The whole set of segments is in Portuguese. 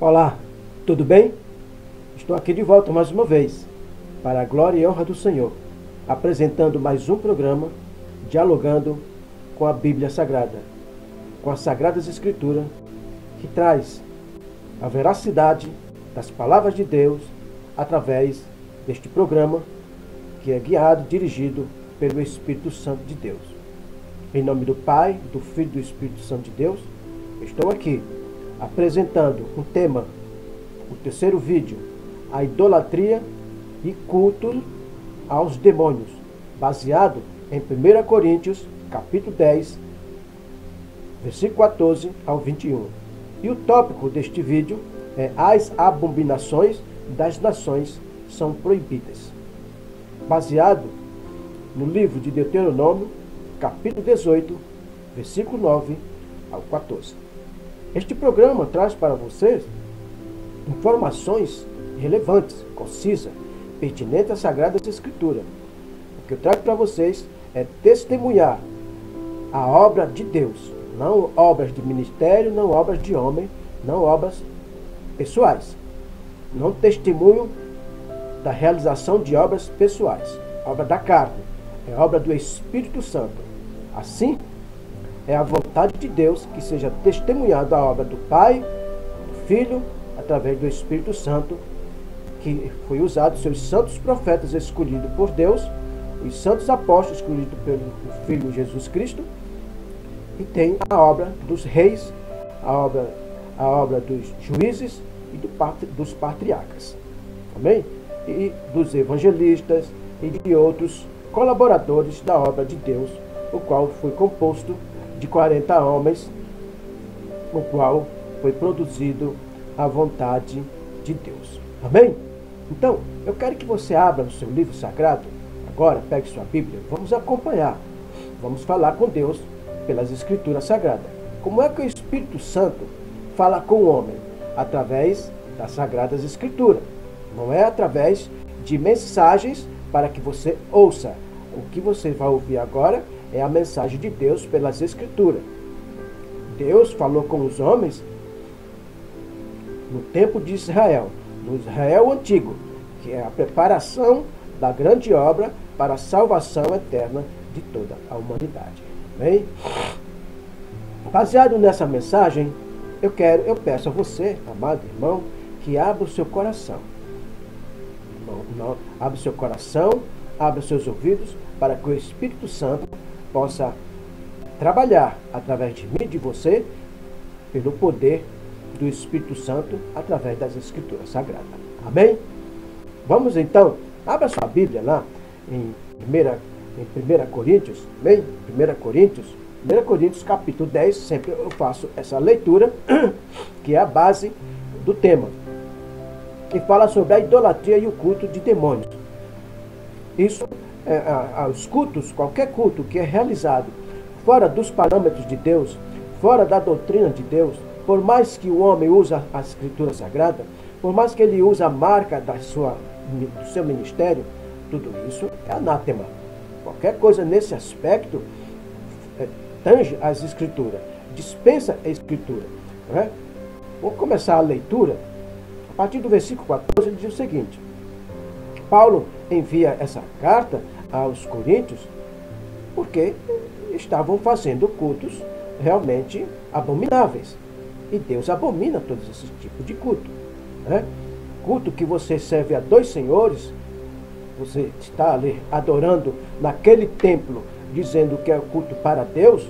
Olá, tudo bem? Estou aqui de volta mais uma vez, para a glória e honra do Senhor, apresentando mais um programa, dialogando com a Bíblia Sagrada, com as Sagradas Escrituras, que traz a veracidade das palavras de Deus através deste programa, que é guiado, dirigido pelo Espírito Santo de Deus. Em nome do Pai, do Filho e do Espírito Santo de Deus, estou aqui apresentando um tema, o terceiro vídeo, a idolatria e culto aos demônios, baseado em 1 Coríntios, capítulo 10, versículo 14 ao 21. E o tópico deste vídeo é: as abominações das nações são proibidas. Baseado no livro de Deuteronômio, capítulo 18, versículo 9 ao 14. Este programa traz para vocês informações relevantes, concisas, pertinentes às Sagradas Escrituras. O que eu trago para vocês é testemunhar a obra de Deus, não obras de ministério, não obras de homem, não obras pessoais. Não testemunho da realização de obras pessoais, obra da carne, é obra do Espírito Santo. Assim, é a vontade de Deus que seja testemunhada a obra do Pai, do Filho, através do Espírito Santo, que foi usado seus santos profetas escolhidos por Deus, os santos apóstolos escolhidos pelo Filho Jesus Cristo, e tem a obra dos reis, a obra dos juízes e dos patriarcas. Amém? E dos evangelistas e de outros colaboradores da obra de Deus, o qual foi composto de 40 homens, no qual foi produzido a vontade de Deus. Amém? Então, eu quero que você abra o seu livro sagrado. Agora, pegue sua Bíblia. Vamos acompanhar. Vamos falar com Deus pelas Escrituras Sagradas. Como é que o Espírito Santo fala com o homem? Através das Sagradas Escrituras. Não é através de mensagens para que você ouça. O que você vai ouvir agora é a mensagem de Deus pelas Escrituras. Deus falou com os homens no tempo de Israel, no Israel antigo, que é a preparação da grande obra para a salvação eterna de toda a humanidade. Bem, baseado nessa mensagem, eu peço a você, amado irmão, que abra o seu coração. Abra o seu coração, abra os seus ouvidos, para que o Espírito Santo possa trabalhar através de mim e de você, pelo poder do Espírito Santo, através das Escrituras Sagradas. Amém? Vamos então, abra sua Bíblia lá, em 1 Coríntios, amém? 1 Coríntios capítulo 10, sempre eu faço essa leitura, que é a base do tema, que fala sobre a idolatria e o culto de demônios. Isso, os cultos, qualquer culto que é realizado fora dos parâmetros de Deus, fora da doutrina de Deus, por mais que o homem use a Escritura Sagrada, por mais que ele use a marca do seu ministério, tudo isso é anátema. Qualquer coisa nesse aspecto tange as Escrituras, dispensa a Escritura. Não é? Vamos começar a leitura. A partir do versículo 14, ele diz o seguinte: Paulo envia essa carta aos coríntios porque estavam fazendo cultos realmente abomináveis. E Deus abomina todos esses tipos de culto. Né? Culto que você serve a dois senhores, você está ali adorando naquele templo, dizendo que é culto para Deus,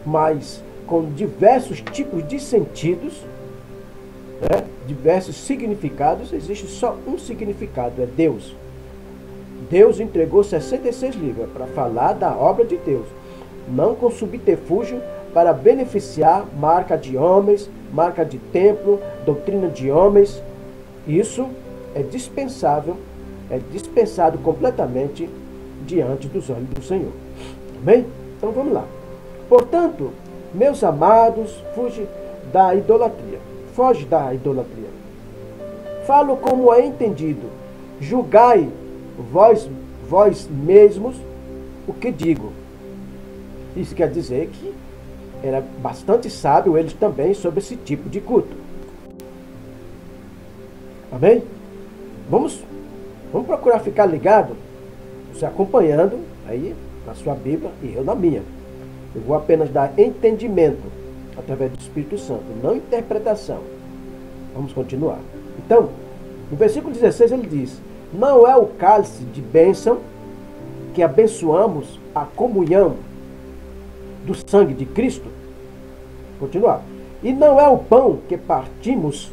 mas com diversos tipos de sentidos, né? Diversos significados. Existe só um significado, é Deus. Deus entregou 66 livros para falar da obra de Deus, não com subterfúgio para beneficiar marca de homens, marca de templo, doutrina de homens. Isso é dispensável, é dispensado completamente diante dos olhos do Senhor. Amém? Então vamos lá. Portanto, meus amados, foge da idolatria. Foge da idolatria. Falo como é entendido. Julgai vós mesmos o que digo. Isso quer dizer que era bastante sábio eles também sobre esse tipo de culto. Amém? Vamos procurar ficar ligado, você acompanhando aí na sua Bíblia e eu na minha. Eu vou apenas dar entendimento através do Espírito Santo, não interpretação. Vamos continuar. Então, no versículo 16 ele diz: não é o cálice de bênção que abençoamos a comunhão do sangue de Cristo? Continuar. E não é o pão que partimos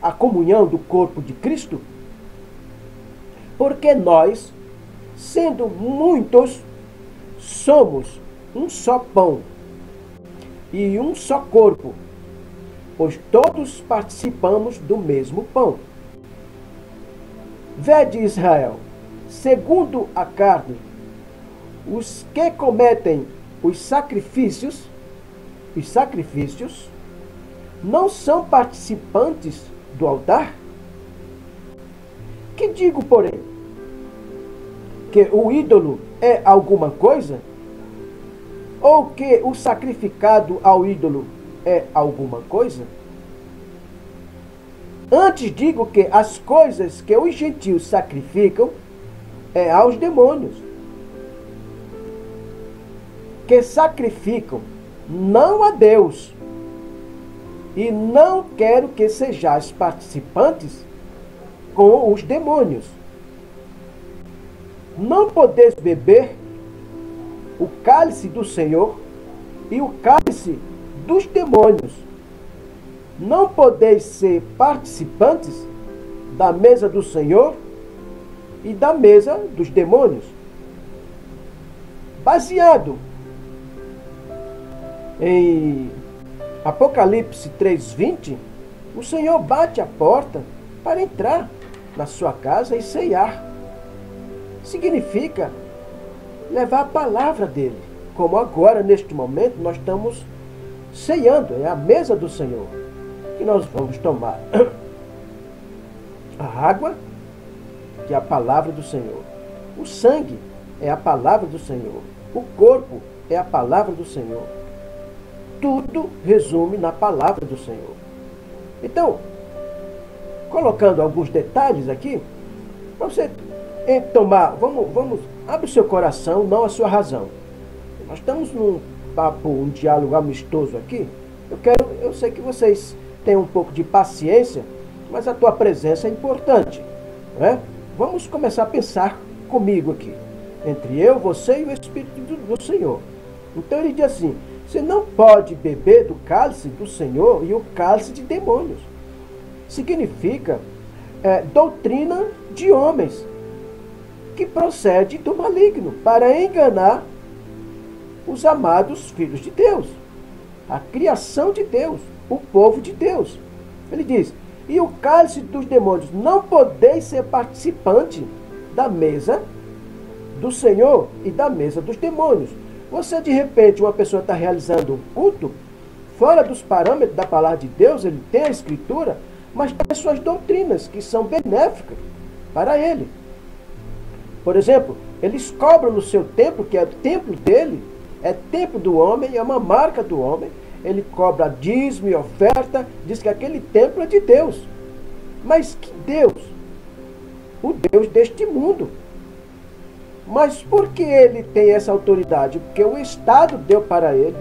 a comunhão do corpo de Cristo? Porque nós, sendo muitos, somos um só pão e um só corpo, pois todos participamos do mesmo pão. Vede, Israel, segundo a carne, os que cometem os sacrifícios não são participantes do altar? Que digo, porém? Que o ídolo é alguma coisa? Ou que o sacrificado ao ídolo é alguma coisa? Antes digo que as coisas que os gentios sacrificam é aos demônios, que sacrificam não a Deus. E não quero que sejais participantes com os demônios. Não podeis beber o cálice do Senhor e o cálice dos demônios. Não podeis ser participantes da mesa do Senhor e da mesa dos demônios. Baseado em Apocalipse 3:20, o Senhor bate a porta para entrar na sua casa e ceiar. Significa levar a palavra dele, como agora, neste momento, nós estamos ceando. É a mesa do Senhor que nós vamos tomar. A água, que é a palavra do Senhor. O sangue é a palavra do Senhor. O corpo é a palavra do Senhor. Tudo resume na palavra do Senhor. Então, colocando alguns detalhes aqui, para você tomar, abre o seu coração, não a sua razão. Nós estamos num papo, um diálogo amistoso aqui. Eu sei que vocês têm um pouco de paciência, mas a tua presença é importante, não é? Vamos começar a pensar comigo aqui, entre eu, você e o Espírito do Senhor. Então ele diz assim: você não pode beber do cálice do Senhor e o cálice de demônios. Significa doutrina de homens que procede do maligno para enganar os amados filhos de Deus, a criação de Deus, o povo de Deus. Ele diz: e o cálice dos demônios, não podeis ser participante da mesa do Senhor e da mesa dos demônios. Você, de repente, uma pessoa está realizando um culto fora dos parâmetros da palavra de Deus, ele tem a Escritura, mas tem as suas doutrinas que são benéficas para ele. Por exemplo, eles cobram no seu templo, que é o templo dele, é templo do homem, é uma marca do homem. Ele cobra dízimo e oferta, diz que aquele templo é de Deus. Mas que Deus? O Deus deste mundo. Mas por que ele tem essa autoridade? Porque o Estado deu para ele.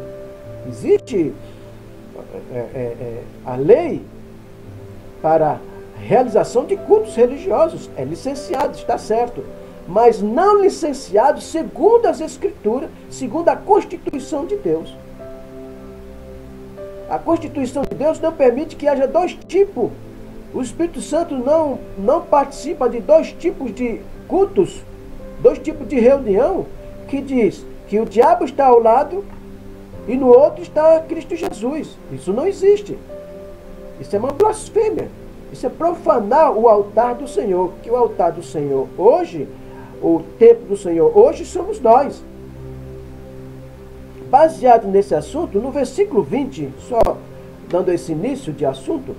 Existe a lei para realização de cultos religiosos. É licenciado, está certo. Mas não licenciado segundo as Escrituras, segundo a Constituição de Deus. A Constituição de Deus não permite que haja dois tipos. O Espírito Santo não participa de dois tipos de cultos, dois tipos de reunião, que diz que o diabo está ao lado e no outro está Cristo Jesus. Isso não existe. Isso é uma blasfêmia. Isso é profanar o altar do Senhor. Que o altar do Senhor hoje, o templo do Senhor hoje, somos nós. Baseado nesse assunto, no versículo 20, só dando esse início de assunto,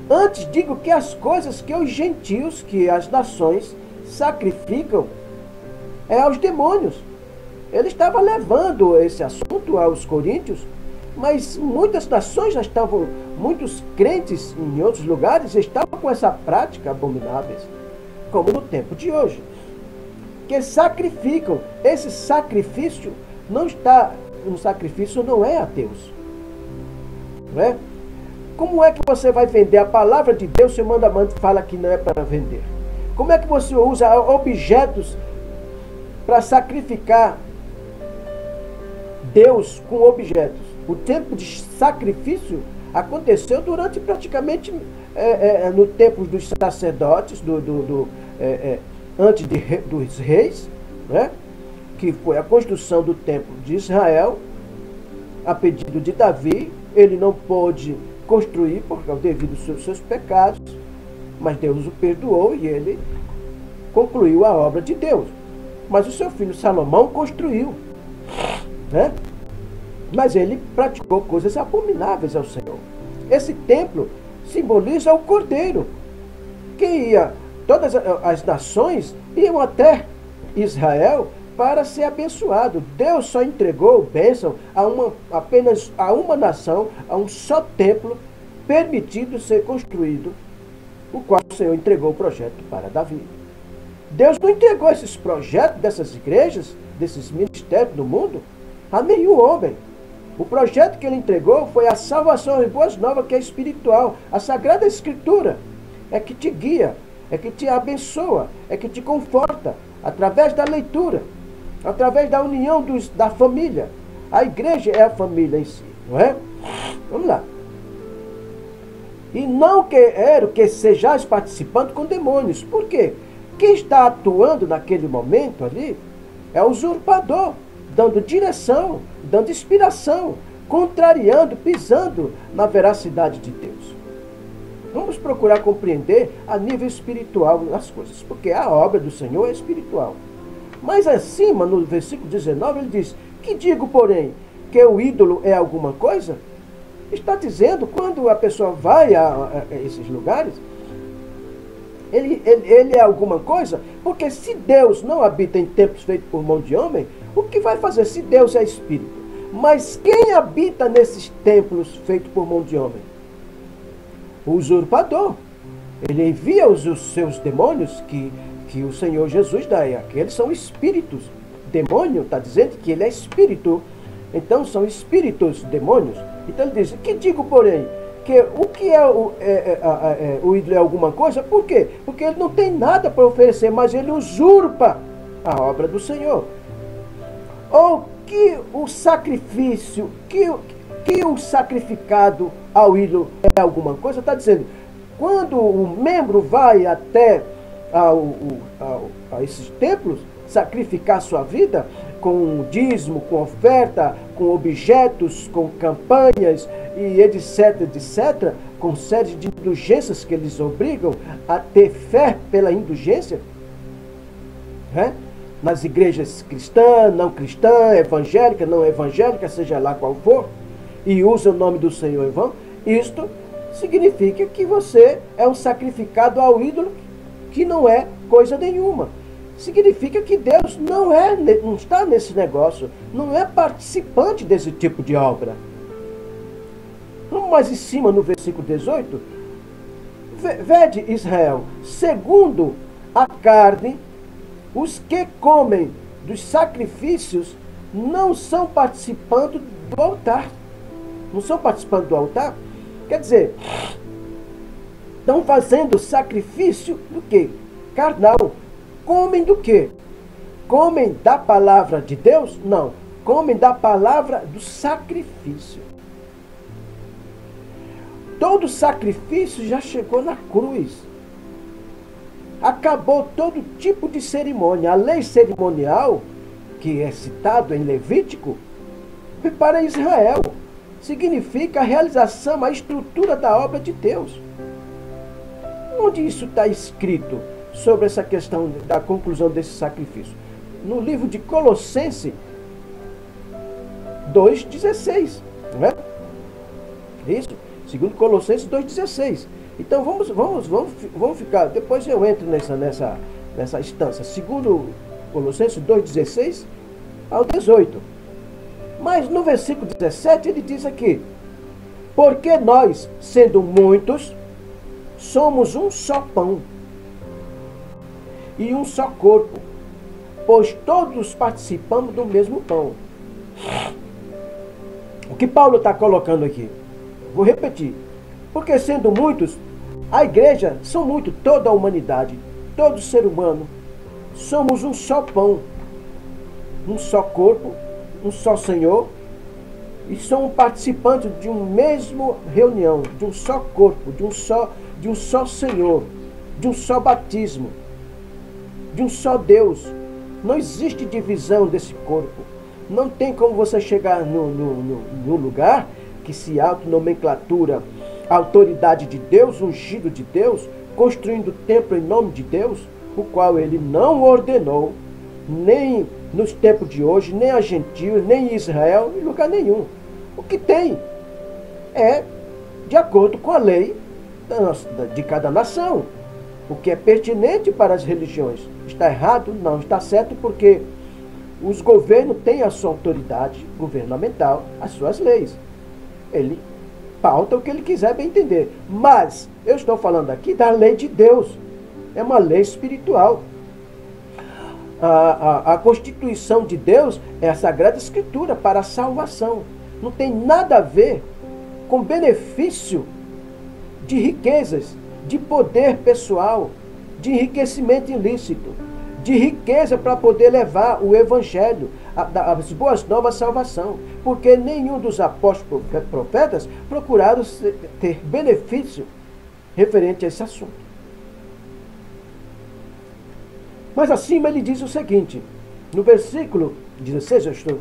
antes digo que as coisas que os gentios, que as nações sacrificam, é aos demônios. Ele estava levando esse assunto aos coríntios Mas muitas nações já estavam, muitos crentes em outros lugares estavam com essa prática abominável, como no tempo de hoje, que sacrificam. Esse sacrifício não está, um sacrifício não é a Deus, não é? Como é que você vai vender a palavra de Deus se o mandamento fala que não é para vender? Como é que você usa objetos para sacrificar Deus com objetos? O tempo de sacrifício aconteceu durante praticamente no tempo dos sacerdotes, antes dos reis, né? Que foi a construção do templo de Israel, a pedido de Davi. Ele não pôde construir por causa devido aos seus pecados, mas Deus o perdoou e ele concluiu a obra de Deus. Mas o seu filho Salomão construiu, né? Mas ele praticou coisas abomináveis ao Senhor. Esse templo simboliza o Cordeiro, que ia, todas as nações iam até Israel para ser abençoado. Deus só entregou bênção apenas a uma nação, a um só templo permitido ser construído, o qual o Senhor entregou o projeto para Davi. Deus não entregou esses projetos dessas igrejas, desses ministérios do mundo, a nenhum homem. O projeto que ele entregou foi a salvação e boas novas, que é espiritual. A Sagrada Escritura é que te guia, é que te abençoa, é que te conforta, através da leitura, através da união da família. A igreja é a família em si, não é? Vamos lá. E não quero que sejais participando com demônios. Por quê? Quem está atuando naquele momento ali é o usurpador, dando direção, dando inspiração, contrariando, pisando na veracidade de Deus. Vamos procurar compreender a nível espiritual as coisas, porque a obra do Senhor é espiritual. Mas acima, no versículo 19, ele diz: que digo, porém, que o ídolo é alguma coisa? Está dizendo, quando a pessoa vai a esses lugares, ele é alguma coisa, porque se Deus não habita em templos feitos por mão de homem, o que vai fazer se Deus é espírito? Mas quem habita nesses templos feitos por mão de homem? O usurpador. Ele envia os seus demônios que o Senhor Jesus dá. Aqueles são espíritos. Demônio está dizendo que ele é espírito. Então são espíritos, demônios. Então ele diz: que digo, porém, que o que é o ídolo é alguma coisa? Por quê? Porque ele não tem nada para oferecer, mas ele usurpa a obra do Senhor. Ou que o sacrifício, que o sacrificado ao ídolo é alguma coisa? Está dizendo, quando o membro vai até a esses templos sacrificar sua vida, com dízimo, com oferta, com objetos, com campanhas e etc, etc, com série de indulgências que eles obrigam a ter fé pela indulgência, né? Nas igrejas cristãs, não cristãs, evangélica, não evangélica, seja lá qual for, e usa o nome do Senhor em vão, isto significa que você é um sacrificado ao ídolo, que não é coisa nenhuma. Significa que Deus não está nesse negócio, não é participante desse tipo de obra. Vamos mais em cima no versículo 18. Vede, Israel, segundo a carne, os que comem dos sacrifícios não são participando do altar. Não são participando do altar? Quer dizer, estão fazendo sacrifício do quê? Carnal. Comem do quê? Comem da palavra de Deus? Não. Comem da palavra do sacrifício. Todo sacrifício já chegou na cruz. Acabou todo tipo de cerimônia. A lei cerimonial, que é citado em Levítico, foi para Israel. Significa a realização, a estrutura da obra de Deus. Onde isso está escrito sobre essa questão da conclusão desse sacrifício? No livro de Colossenses 2,16, não é? Isso, segundo Colossenses 2,16. Então vamos ficar, depois eu entro nessa instância, segundo Colossenses 2,16 ao 18. Mas no versículo 17 ele diz aqui: porque nós, sendo muitos, somos um só pão e um só corpo, pois todos participamos do mesmo pão. O que Paulo está colocando aqui? Vou repetir. Porque sendo muitos, a igreja são muito, toda a humanidade, todo ser humano, somos um só pão, um só corpo, um só Senhor, e somos participantes de uma mesma reunião, de um só corpo, de um só Senhor, de um só batismo, de um só Deus. Não existe divisão desse corpo. Não tem como você chegar no lugar que se autonomenclatura autoridade de Deus, ungido de Deus, construindo o templo em nome de Deus, o qual ele não ordenou, nem nos tempos de hoje, nem a gentios, nem em Israel, em lugar nenhum. O que tem é de acordo com a lei de cada nação, o que é pertinente para as religiões. Está errado? Não, está certo, porque os governos têm a sua autoridade governamental, as suas leis. Ele pauta o que ele quiser bem entender. Mas eu estou falando aqui da lei de Deus. É uma lei espiritual. A Constituição de Deus é a Sagrada Escritura para a salvação. Não tem nada a ver com benefício de riquezas, de poder pessoal, de enriquecimento ilícito, de riqueza para poder levar o Evangelho, as boas novas à salvação. Porque nenhum dos apóstolos profetas procuraram ter benefício referente a esse assunto. Mas acima ele diz o seguinte, no versículo 16, eu estou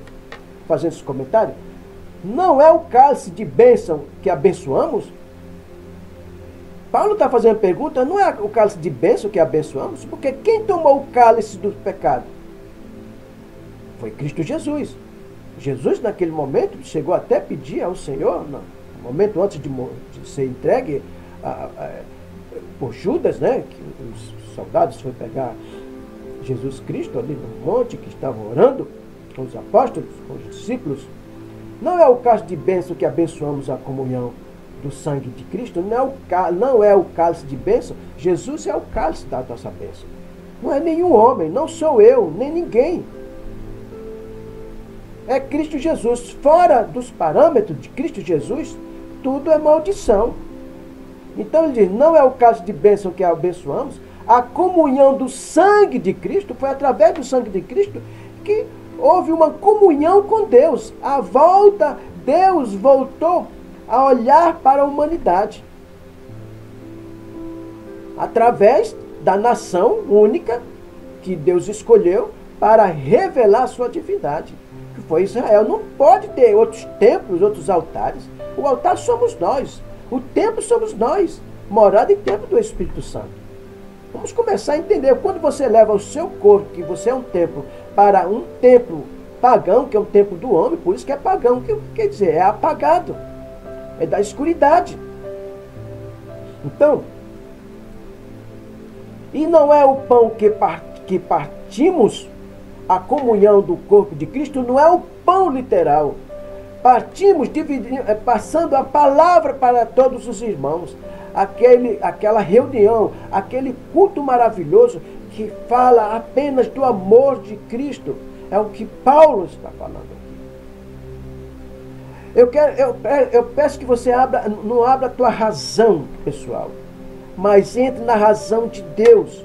fazendo esse comentário: não é o cálice de bênção que abençoamos? Paulo está fazendo a pergunta, não é o cálice de bênção que abençoamos? Porque quem tomou o cálice do pecado? Foi Cristo Jesus. Jesus, naquele momento, chegou até a pedir ao Senhor, no momento antes de ser entregue por Judas, né, que os soldados foram pegar Jesus Cristo ali no monte, que estavam orando com os apóstolos, com os discípulos. Não é o cálice de bênção que abençoamos a comunhão do sangue de Cristo, não é o cálice de bênção. Jesus é o cálice da nossa bênção. Não é nenhum homem, não sou eu, nem ninguém. É Cristo Jesus. Fora dos parâmetros de Cristo Jesus, tudo é maldição. Então ele diz, não é o cálice de bênção que abençoamos. A comunhão do sangue de Cristo, foi através do sangue de Cristo que houve uma comunhão com Deus. A volta, Deus voltou a olhar para a humanidade através da nação única que Deus escolheu para revelar a sua divindade, que foi Israel. Não pode ter outros templos, outros altares. O altar somos nós, o templo somos nós, morada e templo do Espírito Santo. Vamos começar a entender. Quando você leva o seu corpo, que você é um templo, para um templo pagão, que é um templo do homem, por isso que é pagão, que quer dizer, é apagado, é da escuridade. Então, e não é o pão que partimos, a comunhão do corpo de Cristo, não é o pão literal. Partimos, passando a palavra para todos os irmãos. Aquela reunião, aquele culto maravilhoso que fala apenas do amor de Cristo. É o que Paulo está falando aqui. Eu peço que você não abra a tua razão pessoal, mas entre na razão de Deus.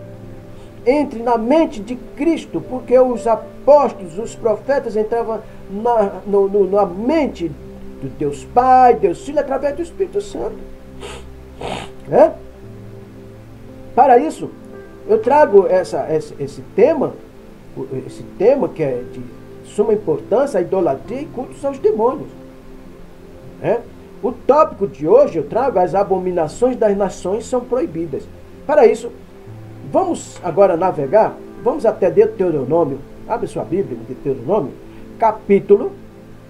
Entre na mente de Cristo, porque os apóstolos, os profetas entravam na mente do Deus Pai, Deus Filho, através do Espírito Santo. É? Para isso, eu trago esse tema que é de suma importância, a idolatria e cultos aos demônios. É? O tópico de hoje eu trago: as abominações das nações são proibidas. Para isso, vamos agora navegar, vamos até Deuteronômio, abre sua Bíblia, Deuteronômio, capítulo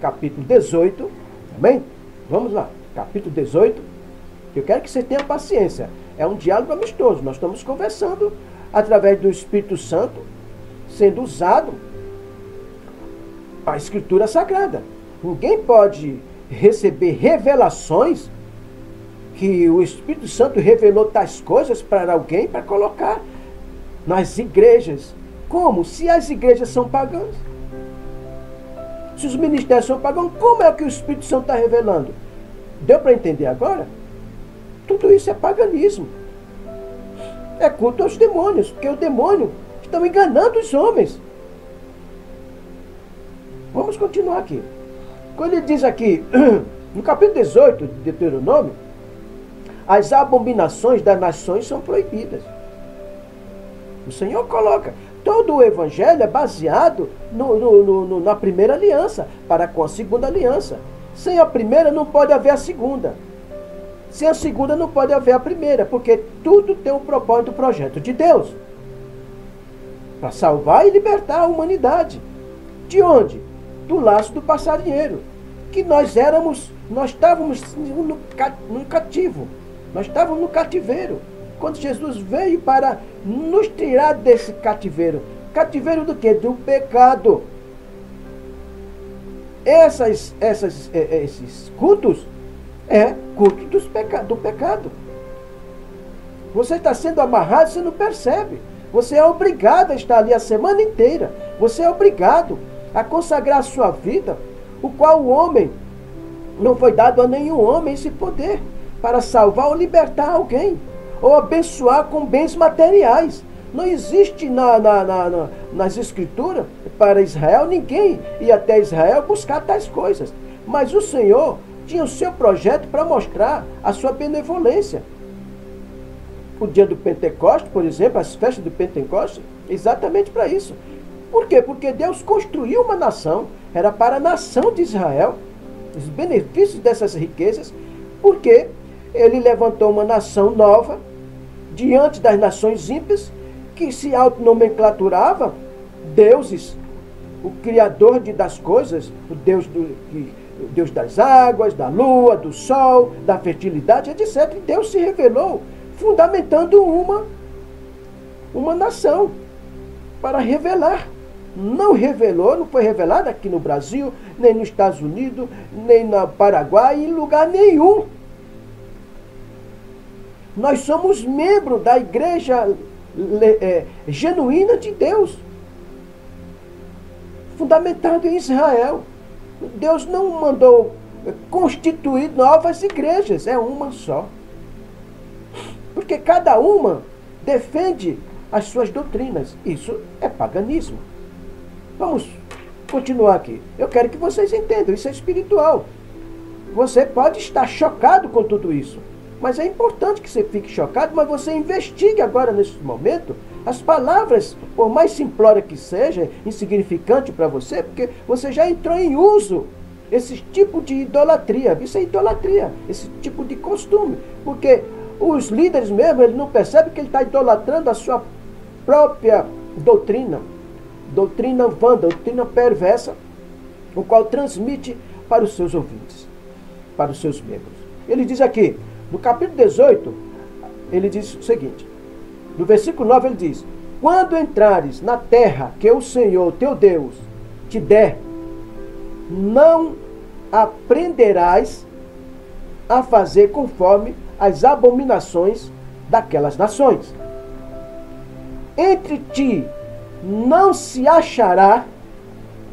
18, amém? Vamos lá, capítulo 18. Eu quero que você tenha paciência. É um diálogo amistoso. Nós estamos conversando através do Espírito Santo, sendo usado a Escritura Sagrada. Ninguém pode receber revelações que o Espírito Santo revelou tais coisas para alguém para colocar nas igrejas. Como? Se as igrejas são pagãs. Se os ministérios são pagãos, como é que o Espírito Santo está revelando? Deu para entender agora? Tudo isso é paganismo. É culto aos demônios, porque os demônios estão enganando os homens. Vamos continuar aqui. Quando ele diz aqui, no capítulo 18 de Deuteronômio, as abominações das nações são proibidas. O Senhor coloca. Todo o evangelho é baseado na primeira aliança, para com a segunda aliança. Sem a primeira não pode haver a segunda. Sem a segunda não pode haver a primeira, porque tudo tem o propósito do projeto de Deus. Para salvar e libertar a humanidade. De onde? Do laço do passarinheiro. Que nós estávamos no cativo. Nós estávamos no cativeiro. Quando Jesus veio para nos tirar desse cativeiro. Cativeiro do quê? Do pecado. Esses cultos é culto do pecado. Você está sendo amarrado, você não percebe. Você é obrigado a estar ali a semana inteira. Você é obrigado a consagrar a sua vida, o qual o homem, não foi dado a nenhum homem esse poder para salvar ou libertar alguém, ou abençoar com bens materiais. Não existe nas escrituras para Israel ninguém ir até Israel buscar tais coisas. Mas o Senhor tinha o seu projeto para mostrar a sua benevolência. O dia do Pentecostes, por exemplo, as festas do Pentecostes, exatamente para isso. Por quê? Porque Deus construiu uma nação, era para a nação de Israel, os benefícios dessas riquezas, porque ele levantou uma nação nova, diante das nações ímpias, que se autonomenclaturava deuses, o Criador das coisas, o Deus das águas, da lua, do sol, da fertilidade, etc. E Deus se revelou, fundamentando uma nação, para revelar. Não foi revelado aqui no Brasil, nem nos Estados Unidos, nem no Paraguai, em lugar nenhum. Nós somos membros da igreja genuína de Deus, fundamentado em Israel. Deus não mandou constituir novas igrejas, é uma só. Porque cada uma defende as suas doutrinas. Isso é paganismo. Vamos continuar aqui. Eu quero que vocês entendam, isso é espiritual. Você pode estar chocado com tudo isso, mas é importante que você fique chocado, mas você investigue agora, nesse momento, as palavras, por mais simplória que seja, insignificante para você, porque você já entrou em uso esse tipo de idolatria. Isso é idolatria, esse tipo de costume. Porque os líderes mesmo, eles não percebem que ele está idolatrando a sua própria doutrina. Doutrina vã, doutrina perversa, o qual transmite para os seus ouvintes, para os seus membros. Ele diz aqui, no capítulo 18, ele diz o seguinte, no versículo 9 ele diz, quando entrares na terra que o Senhor teu Deus te der, não aprenderás a fazer conforme as abominações daquelas nações. Entre ti não se achará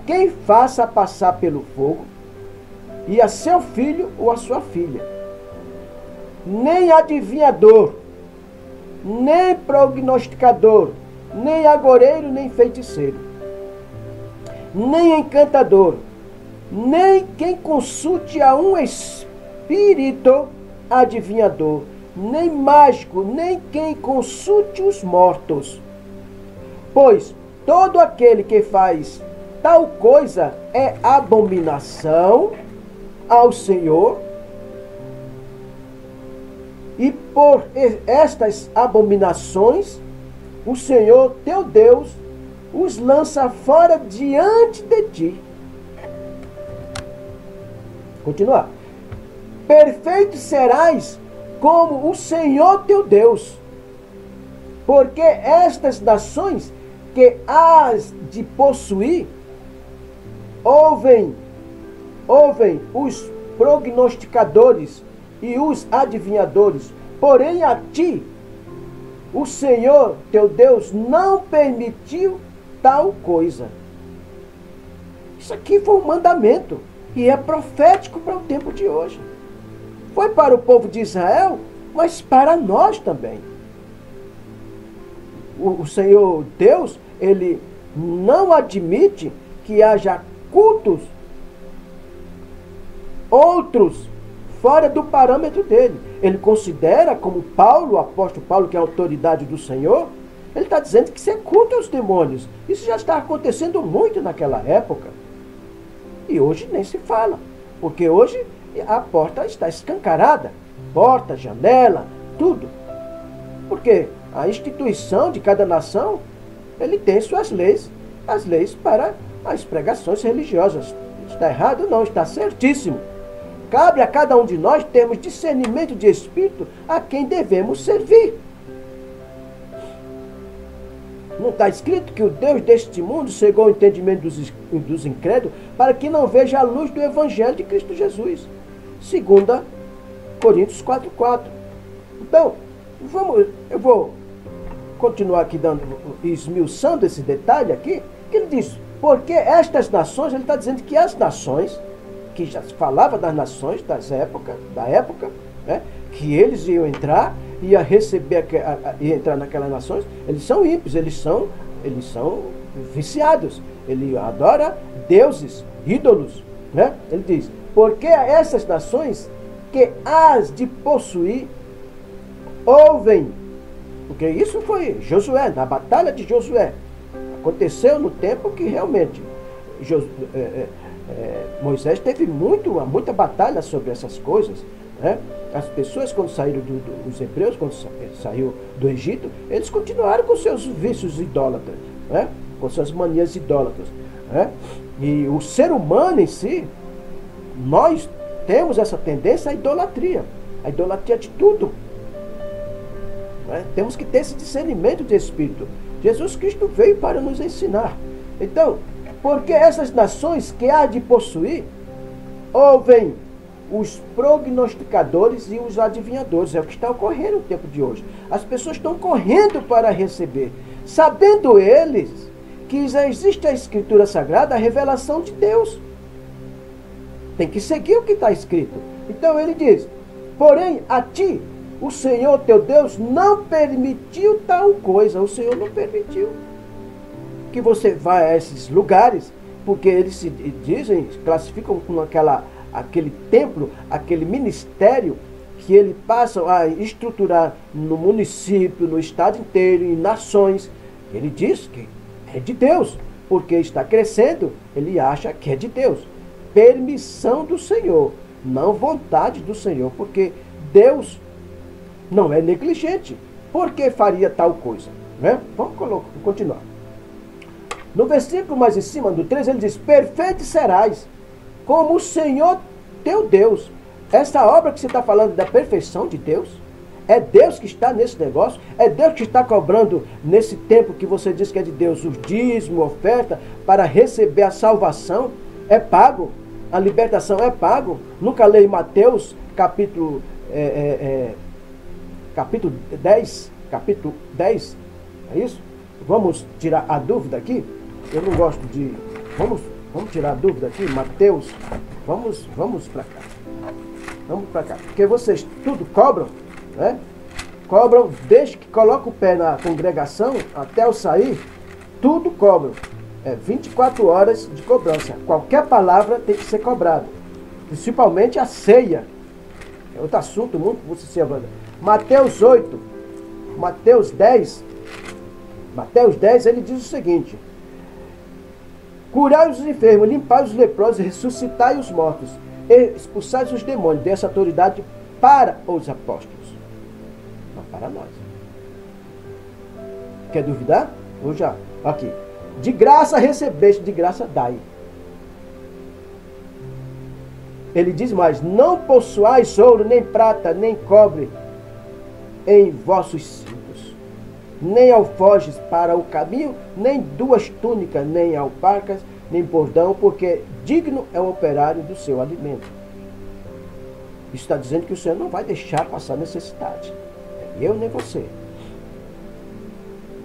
quem faça passar pelo fogo, e a seu filho ou a sua filha, nem adivinhador, nem prognosticador, nem agoreiro, nem feiticeiro, nem encantador, nem quem consulte a um espírito adivinhador, nem mágico, nem quem consulte os mortos. Pois todo aquele que faz tal coisa é abominação ao Senhor, e por estas abominações o Senhor teu Deus os lança fora diante de ti. Continuar. Perfeito serás como o Senhor teu Deus, porque estas nações que hás de possuir ouvem ouvem os prognosticadores e os adivinhadores, porém a ti, o Senhor teu Deus não permitiu tal coisa. Isso aqui foi um mandamento e é profético para o tempo de hoje. Foi para o povo de Israel, mas para nós também. O Senhor Deus, ele não admite que haja cultos outros fora do parâmetro dele. Ele considera, como Paulo, o apóstolo Paulo, que é a autoridade do Senhor, ele está dizendo que isso é culto aos demônios. Isso já está acontecendo muito naquela época. E hoje nem se fala, porque hoje a porta está escancarada. Porta, janela, tudo. Porque a instituição de cada nação, ele tem suas leis, as leis para as pregações religiosas. Está errado? Não, está certíssimo. Cabe a cada um de nós termos discernimento de espírito a quem devemos servir. Não está escrito que o Deus deste mundo cegou o entendimento dos incrédulos para que não veja a luz do Evangelho de Cristo Jesus. 2 Coríntios 4,4. Então, eu vou continuar aqui esmiuçando esse detalhe aqui, que ele diz, porque estas nações, ele está dizendo que as nações, que já se falava das nações da época, né, que eles iam entrar, ia receber, ia entrar naquelas nações, eles são ímpios, eles são viciados, ele adora deuses, ídolos, né? Ele diz, porque essas nações que as de possuir ouvem, porque isso foi Josué, na batalha de Josué, aconteceu no tempo que realmente Moisés teve muita batalha sobre essas coisas, né? As pessoas, quando saíram os hebreus, quando saiu do Egito, eles continuaram com seus vícios idólatras, né? Com suas manias idólatras, né? E o ser humano em si, nós temos essa tendência à idolatria de tudo, né? Temos que ter esse discernimento de espírito. Jesus Cristo veio para nos ensinar. Então, porque essas nações que há de possuir, ouvem os prognosticadores e os adivinhadores. É o que está ocorrendo no tempo de hoje. As pessoas estão correndo para receber, sabendo eles que já existe a Escritura Sagrada, a revelação de Deus. Tem que seguir o que está escrito. Então ele diz, porém a ti, o Senhor teu Deus não permitiu tal coisa. O Senhor não permitiu que você vá a esses lugares, porque eles se dizem, classificam como aquele templo, aquele ministério que ele passa a estruturar no município, no estado inteiro, em nações. Ele diz que é de Deus, porque está crescendo, ele acha que é de Deus. Permissão do Senhor, não vontade do Senhor, porque Deus não é negligente. Por que faria tal coisa? Né? Vamos continuar. No versículo mais em cima, do 3, ele diz, perfeito serás, como o Senhor teu Deus. Essa obra que você está falando da perfeição de Deus, é Deus que está nesse negócio, é Deus que está cobrando nesse tempo que você diz que é de Deus, o dízimo, oferta, para receber a salvação, é pago, a libertação é pago. Nunca leio Mateus, capítulo 10, é isso? Vamos tirar a dúvida aqui? Eu não gosto de... Vamos tirar a dúvida aqui, Mateus, vamos para cá. Vamos para cá, porque vocês tudo cobram, né? Cobram, desde que coloca o pé na congregação, até eu sair, tudo cobram. É 24 horas de cobrança. Qualquer palavra tem que ser cobrada. Principalmente a ceia. É outro assunto muito que você se avança. Mateus 8, Mateus 10, ele diz o seguinte, curai os enfermos, limpai os leprosos, ressuscitai os mortos, expulsai os demônios. Dê essa autoridade para os apóstolos, não para nós. Quer duvidar? Ou já? Aqui. De graça recebeste, de graça dai. Ele diz mais, não possuais ouro, nem prata, nem cobre em vossos cintos, nem alforjes para o caminho, nem duas túnicas, nem alparcas, nem bordão, porque digno é o operário do seu alimento. Isso está dizendo que o Senhor não vai deixar passar necessidade. Nem eu, nem você.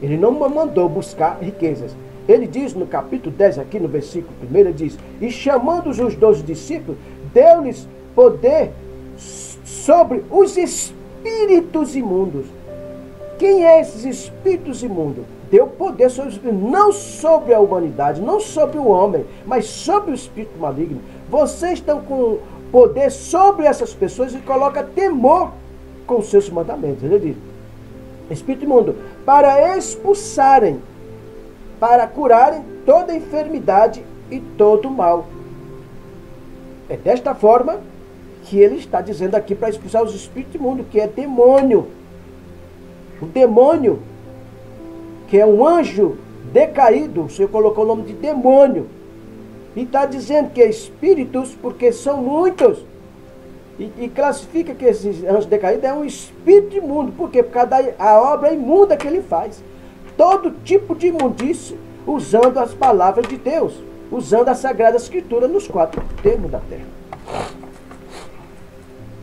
Ele não me mandou buscar riquezas. Ele diz no capítulo 10, aqui no versículo 1, ele diz: e chamando os 12 discípulos, deu-lhes poder sobre os espíritos imundos. Quem é esses espíritos imundos? Deu poder sobre os espíritos, não sobre a humanidade, não sobre o homem, mas sobre o espírito maligno. Vocês estão com poder sobre essas pessoas e coloca temor com os seus mandamentos. Ele diz: espírito imundo, para expulsarem, para curarem toda enfermidade e todo mal. É desta forma que ele está dizendo aqui para expulsar os espíritos imundos, que é demônio. O demônio, que é um anjo decaído, o Senhor colocou o nome de demônio. E está dizendo que é espíritos, porque são muitos. E classifica que esse anjo decaído é um espírito imundo. Por quê? Por causa da obra imunda que ele faz. Todo tipo de imundície, usando as palavras de Deus, usando a Sagrada Escritura nos 4 termos da terra.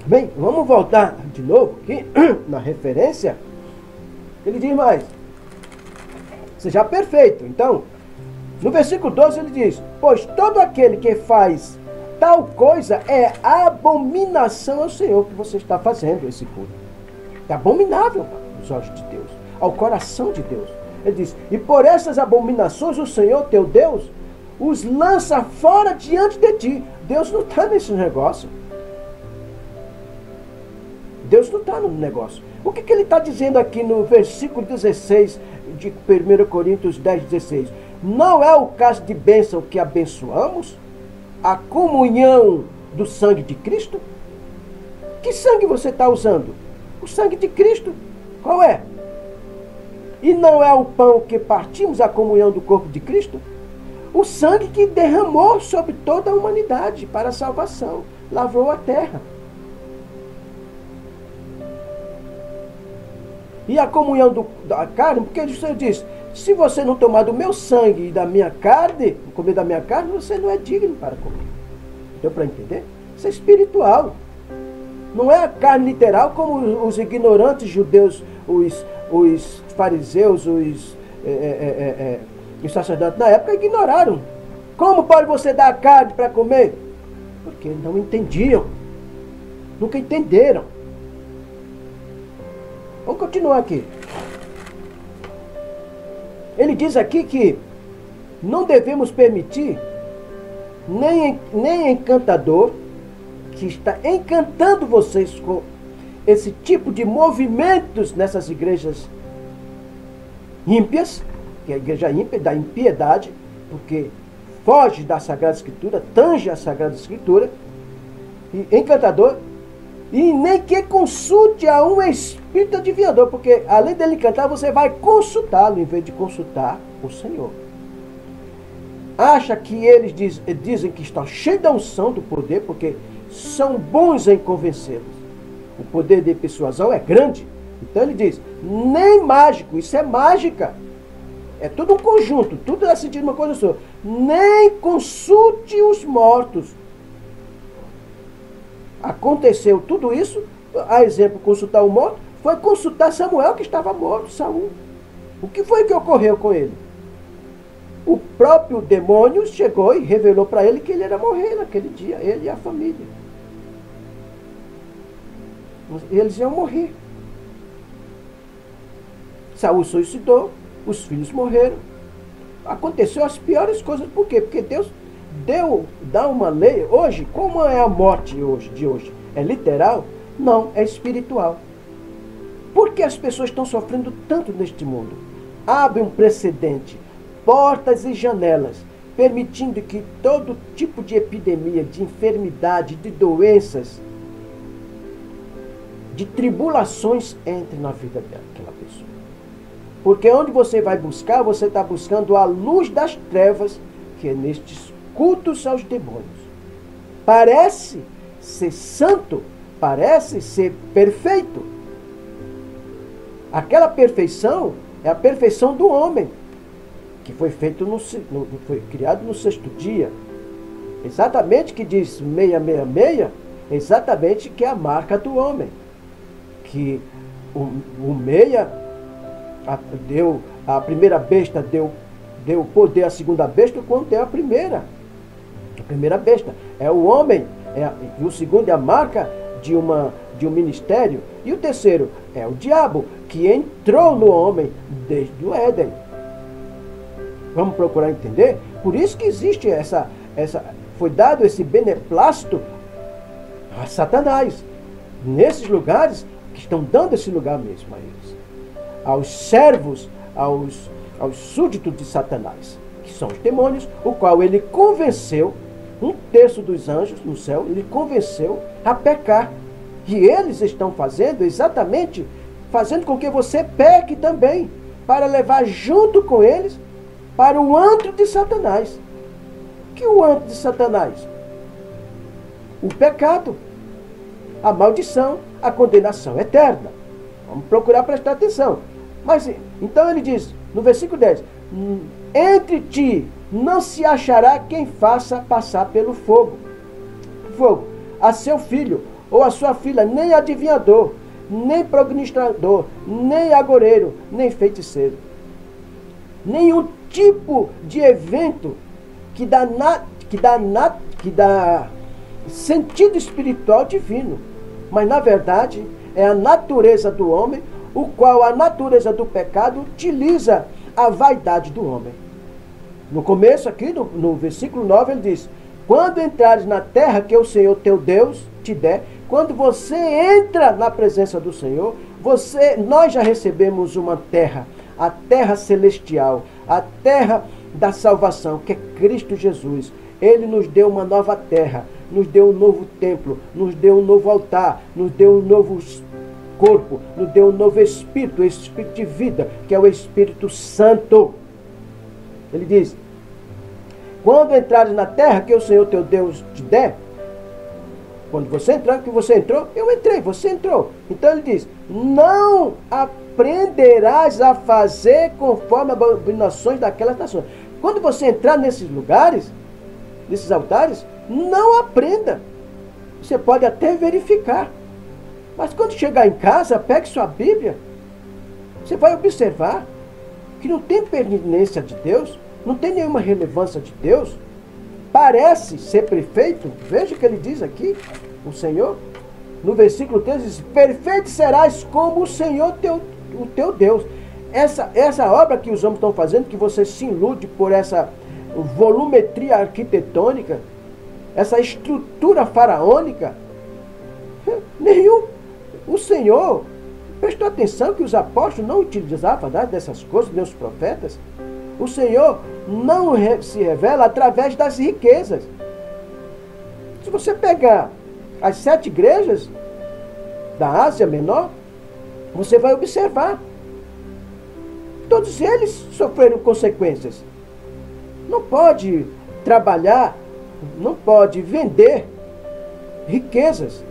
Bem, vamos voltar de novo aqui na referência. Ele diz mais: seja perfeito. Então, no versículo 12 ele diz: pois todo aquele que faz tal coisa é abominação ao Senhor que você está fazendo esse culto. É abominável aos olhos de Deus, ao coração de Deus. Ele diz: e por essas abominações o Senhor teu Deus os lança fora diante de ti. Deus não está nesse negócio. Deus não está no negócio. O que ele está dizendo aqui no versículo 16 de 1 Coríntios 10, 16? Não é o caso de bênção que abençoamos? A comunhão do sangue de Cristo? Que sangue você está usando? O sangue de Cristo. Qual é? E não é o pão que partimos, a comunhão do corpo de Cristo? O sangue que derramou sobre toda a humanidade para a salvação. Lavrou a terra. E a comunhão da carne, porque o Senhor diz: se você não tomar do meu sangue e da minha carne, comer da minha carne, você não é digno para comer. Deu para entender? Isso é espiritual. Não é a carne literal como os ignorantes judeus, os fariseus, os sacerdotes na época ignoraram. Como pode você dar a carne para comer? Porque não entendiam. Nunca entenderam. Vamos continuar aqui. Ele diz aqui que não devemos permitir nem encantador que está encantando vocês com esse tipo de movimentos nessas igrejas ímpias, que é a igreja ímpia, da impiedade, porque foge da Sagrada Escritura, tange a Sagrada Escritura, e encantador, e nem que consulte a um espírito adivinhador, porque além dele cantar, você vai consultá-lo, em vez de consultar o Senhor. Acha que eles dizem que estão cheios da unção do poder, porque são bons em convencê-los. O poder de persuasão é grande. Então ele diz: nem mágico, isso é mágica. É tudo um conjunto, tudo é sentido uma coisa só. Nem consulte os mortos. Aconteceu tudo isso, a exemplo, consultar o morto, foi consultar Samuel, que estava morto, Saul. O que foi que ocorreu com ele? O próprio demônio chegou e revelou para ele que ele ia morrer naquele dia, ele e a família. Eles iam morrer. Saul suicidou, os filhos morreram. Aconteceu as piores coisas. Por quê? Porque Deus dá uma lei. Hoje, como é a morte de hoje? É literal? Não, é espiritual. Por que as pessoas estão sofrendo tanto neste mundo? Abre um precedente, portas e janelas, permitindo que todo tipo de epidemia, de enfermidade, de doenças, de tribulações entre na vida daquela pessoa. Porque onde você vai buscar, você está buscando a luz das trevas, que é nestes cultos aos demônios. Parece ser santo, parece ser perfeito. Aquela perfeição é a perfeição do homem, que foi feito foi criado no sexto dia. Exatamente que diz 666, exatamente que é a marca do homem. Que o meia deu, a primeira besta deu poder à segunda besta quando deu a primeira. A primeira besta é o homem, e o segundo é a marca de um ministério, e o terceiro é o diabo, que entrou no homem desde o Éden. Vamos procurar entender? Por isso que existe foi dado esse beneplácito a Satanás, nesses lugares que estão dando esse lugar mesmo a eles, aos servos, aos súditos de Satanás, que são os demônios, o qual ele convenceu, um terço dos anjos no céu, ele convenceu a pecar. E eles estão fazendo exatamente, fazendo com que você peque também, para levar junto com eles para o antro de Satanás. Que é o antro de Satanás? O pecado, a maldição, a condenação eterna. Vamos procurar prestar atenção. Mas então ele diz, no versículo 10, entre ti não se achará quem faça passar pelo fogo. A seu filho ou a sua filha, nem adivinhador, nem prognosticador, nem agoreiro, nem feiticeiro. Nenhum tipo de evento que dá sentido espiritual divino. Mas, na verdade, é a natureza do homem, o qual a natureza do pecado utiliza a vaidade do homem. No começo aqui, no versículo 9, ele diz, quando entrares na terra que o Senhor teu Deus te der, quando você entra na presença do Senhor, nós já recebemos uma terra, a terra celestial, a terra da salvação, que é Cristo Jesus. Ele nos deu uma nova terra, nos deu um novo templo, nos deu um novo altar, nos deu um novo corpo, nos deu um novo espírito, o espírito de vida, que é o Espírito Santo. Ele diz, quando entrares na terra que o Senhor teu Deus te der, quando você entrar, que você entrou, eu entrei, você entrou. Então ele diz, não aprenderás a fazer conforme as abominações daquelas nações. Quando você entrar nesses lugares, nesses altares, não aprenda. Você pode até verificar. Mas quando chegar em casa, pegue sua Bíblia. Você vai observar que não tem pertinência de Deus, não tem nenhuma relevância de Deus. Parece ser perfeito. Veja o que ele diz aqui, o Senhor. No versículo 13 diz, perfeito serás como o Senhor o teu Deus. Essa obra que os homens estão fazendo, que você se ilude por essa volumetria arquitetônica, essa estrutura faraônica, o Senhor prestou atenção que os apóstolos não utilizavam dessas coisas, nem os profetas. O Senhor não se revela através das riquezas. Se você pegar as 7 igrejas da Ásia Menor, você vai observar. Todos eles sofreram consequências. Não pode trabalhar, não pode vender riquezas.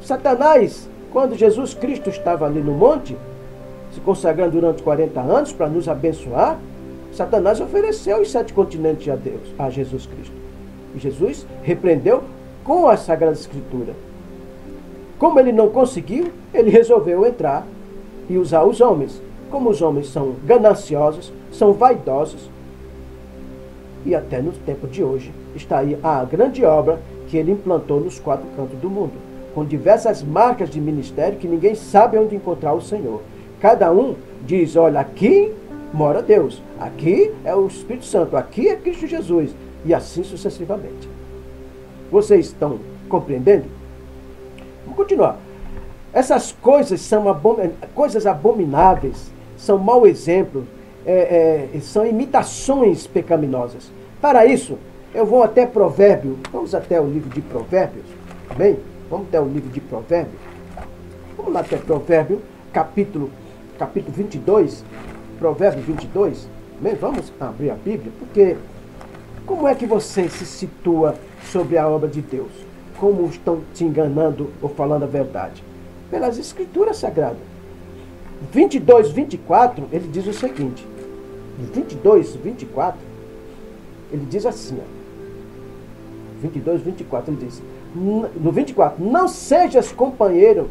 Satanás, quando Jesus Cristo estava ali no monte, se consagrando durante 40 anos para nos abençoar, Satanás ofereceu os 7 continentes a Deus, a Jesus Cristo. E Jesus repreendeu com a Sagrada Escritura. Como ele não conseguiu, ele resolveu entrar e usar os homens. Como os homens são gananciosos, são vaidosos, e até no tempo de hoje está aí a grande obra que ele implantou nos 4 cantos do mundo, com diversas marcas de ministério que ninguém sabe onde encontrar o Senhor. Cada um diz, olha, aqui mora Deus, aqui é o Espírito Santo, aqui é Cristo Jesus, e assim sucessivamente. Vocês estão compreendendo? Vamos continuar. Essas coisas são coisas abomináveis, são mau exemplo, são imitações pecaminosas. Para isso, eu vou até Provérbio, vamos até o livro de Provérbios, bem? Vamos até o livro de Provérbios. Vamos lá até Provérbio, capítulo 22, Provérbio 22. Bem, vamos abrir a Bíblia, porque como é que você se situa sobre a obra de Deus? Como estão te enganando ou falando a verdade? Pelas Escrituras Sagradas. 22, 24, ele diz o seguinte. No 22, 24, ele diz assim, ó. 22, 24, ele diz. No 24, não sejas companheiro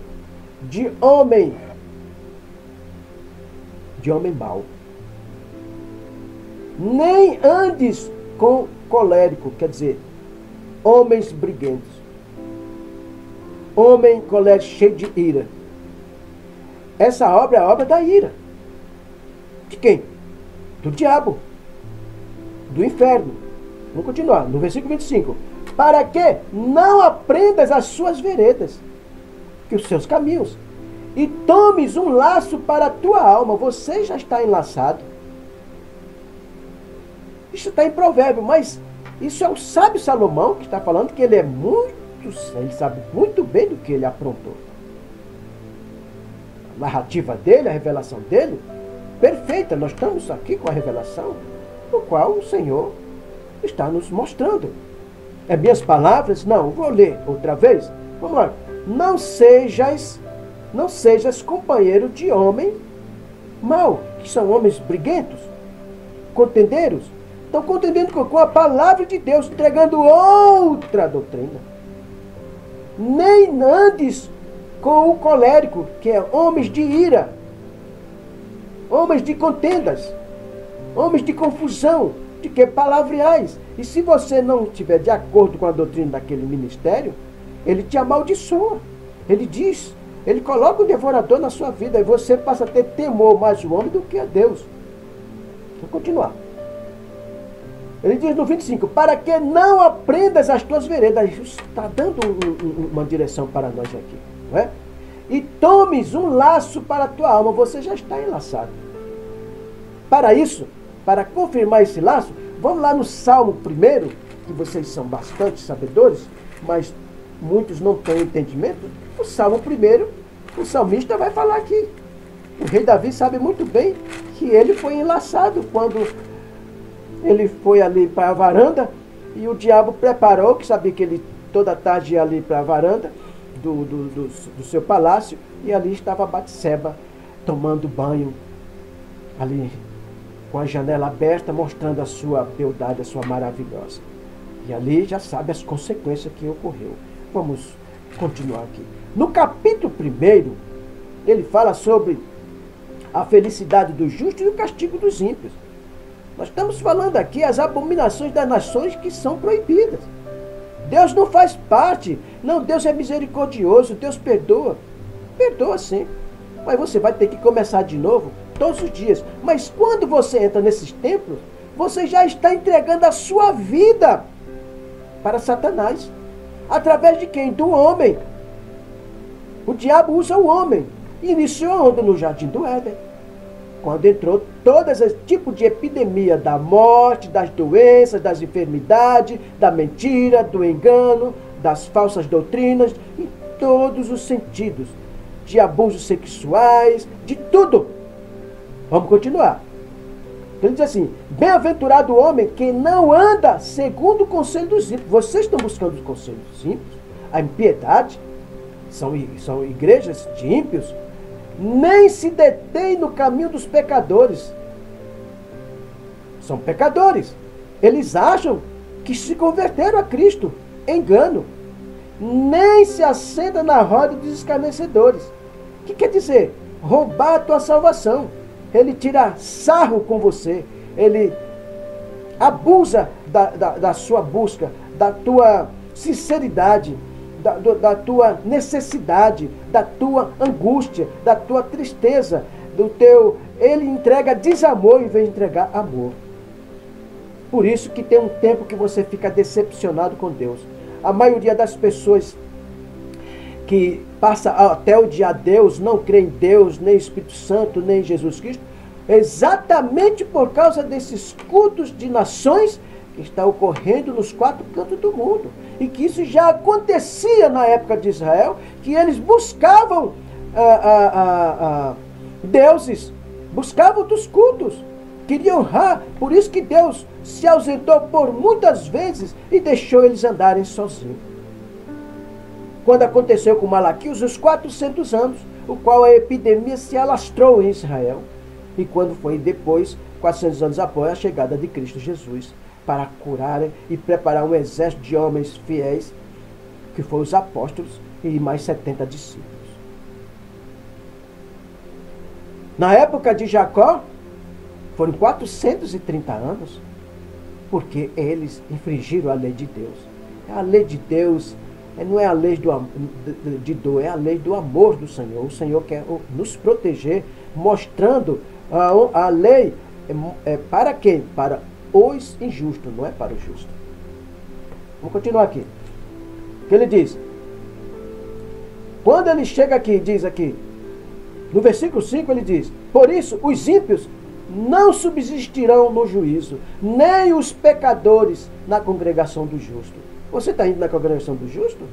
de homem mau. Nem andes com colérico, quer dizer, homens briguentos. Homem colérico, cheio de ira. Essa obra é a obra da ira. De quem? Do diabo. Do inferno. Vamos continuar. No versículo 25. Para que não aprendas as suas veredas, que os seus caminhos, e tomes um laço para a tua alma. Você já está enlaçado. Isso está em Provérbio, mas isso é o sábio Salomão que está falando, que ele sabe muito bem do que ele aprontou. A narrativa dele, a revelação dele, perfeita. Nós estamos aqui com a revelação no qual o Senhor está nos mostrando. É minhas palavras? Não, vou ler outra vez. Vamos lá. Não sejas companheiro de homem mau, que são homens briguentos, contendeiros. Estão contendendo com a palavra de Deus, entregando outra doutrina. Nem andes com o colérico, que é homens de ira, homens de contendas, homens de confusão, de que palavreais. E se você não estiver de acordo com a doutrina daquele ministério, ele te amaldiçoa. Ele diz, ele coloca o devorador na sua vida e você passa a ter temor mais do homem do que a Deus. Vou continuar. Ele diz no 25, para que não aprendas as tuas veredas. Isso está dando uma direção para nós aqui, não é? E tomes um laço para a tua alma. Você já está enlaçado. Para isso, para confirmar esse laço, vamos lá no Salmo 1, que vocês são bastante sabedores, mas muitos não têm entendimento. O Salmo 1, o salmista vai falar aqui. O rei Davi sabe muito bem que ele foi enlaçado quando ele foi ali para a varanda e o diabo preparou, que sabia que ele toda tarde ia ali para a varanda do seu palácio, e ali estava Batseba tomando banho ali com a janela aberta, mostrando a sua beldade, a sua maravilhosa. E ali já sabe as consequências que ocorreu. Vamos continuar aqui. No capítulo 1, ele fala sobre a felicidade dos justos e o castigo dos ímpios. Nós estamos falando aqui as abominações das nações que são proibidas. Deus não faz parte. Não, Deus é misericordioso, Deus perdoa. Perdoa sim. Mas você vai ter que começar de novo todos os dias. Mas quando você entra nesses templos, você já está entregando a sua vida para Satanás. Através de quem? Do homem. O diabo usa o homem. Iniciou onde? No jardim do Éden. Quando entrou todos os tipos de epidemia da morte, das doenças, das enfermidades, da mentira, do engano, das falsas doutrinas, em todos os sentidos. De abusos sexuais, de tudo. Vamos continuar. Ele diz assim, bem-aventurado o homem que não anda segundo o conselho dos ímpios. Vocês estão buscando o conselho dos ímpios? A impiedade? São igrejas de ímpios? Nem se detém no caminho dos pecadores. São pecadores. Eles acham que se converteram a Cristo. Engano. Nem se assenta na roda dos escarnecedores. O que quer dizer? Roubar a tua salvação. Ele tira sarro com você. Ele abusa da sua busca, da tua sinceridade, da tua necessidade, da tua angústia, da tua tristeza, ele entrega desamor em vez de entregar amor. Por isso que tem um tempo que você fica decepcionado com Deus. A maioria das pessoas que passa até o dia a Deus, não crê em Deus, nem Espírito Santo, nem Jesus Cristo, exatamente por causa desses cultos de nações que está ocorrendo nos 4 cantos do mundo. E que isso já acontecia na época de Israel, que eles buscavam deuses, buscavam dos cultos, queriam honrar. Por isso que Deus se ausentou por muitas vezes e deixou eles andarem sozinhos. Quando aconteceu com Malaquias, os 400 anos, o qual a epidemia se alastrou em Israel. E quando foi depois, 400 anos após a chegada de Cristo Jesus, para curar e preparar um exército de homens fiéis, que foram os apóstolos e mais 70 discípulos. Na época de Jacó, foram 430 anos, porque eles infringiram a lei de Deus. A lei de Deus não é a lei de dor, é a lei do amor do Senhor. O Senhor quer nos proteger, mostrando a lei para quem? Para os injustos, não é para o justo. Vamos continuar aqui. O que ele diz? Quando ele chega aqui, diz aqui, no versículo 5 ele diz: por isso os ímpios não subsistirão no juízo, nem os pecadores na congregação do justo. Você está indo na congregação do justo?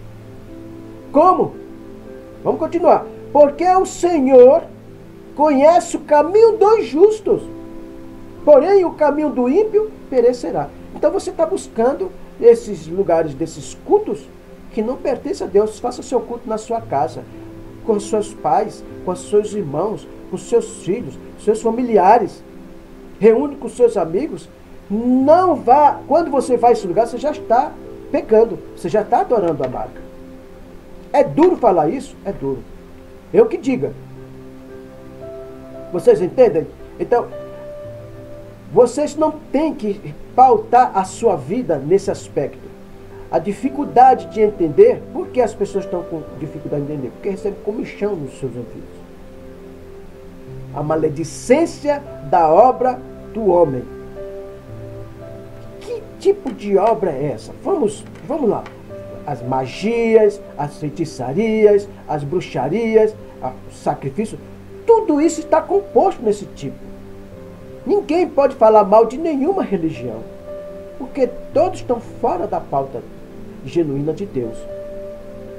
Como? Vamos continuar. Porque o Senhor conhece o caminho dos justos, porém o caminho do ímpio perecerá. Então você está buscando esses lugares, desses cultos que não pertencem a Deus. Faça seu culto na sua casa, com os seus pais, com os seus irmãos, com os seus filhos, seus familiares. Reúne com os seus amigos. Não vá. Quando você vai a esse lugar, você já está pecando. Você já está adorando a marca. É duro falar isso? É duro. Eu que diga. Vocês entendem? Então, vocês não têm que pautar a sua vida nesse aspecto. A dificuldade de entender, por que as pessoas estão com dificuldade de entender? Porque recebem comichão nos seus ouvidos. A maledicência da obra do homem. Que tipo de obra é essa? Vamos lá. As magias, as feitiçarias, as bruxarias, o sacrifício, tudo isso está composto nesse tipo. Ninguém pode falar mal de nenhuma religião, porque todos estão fora da pauta genuína de Deus.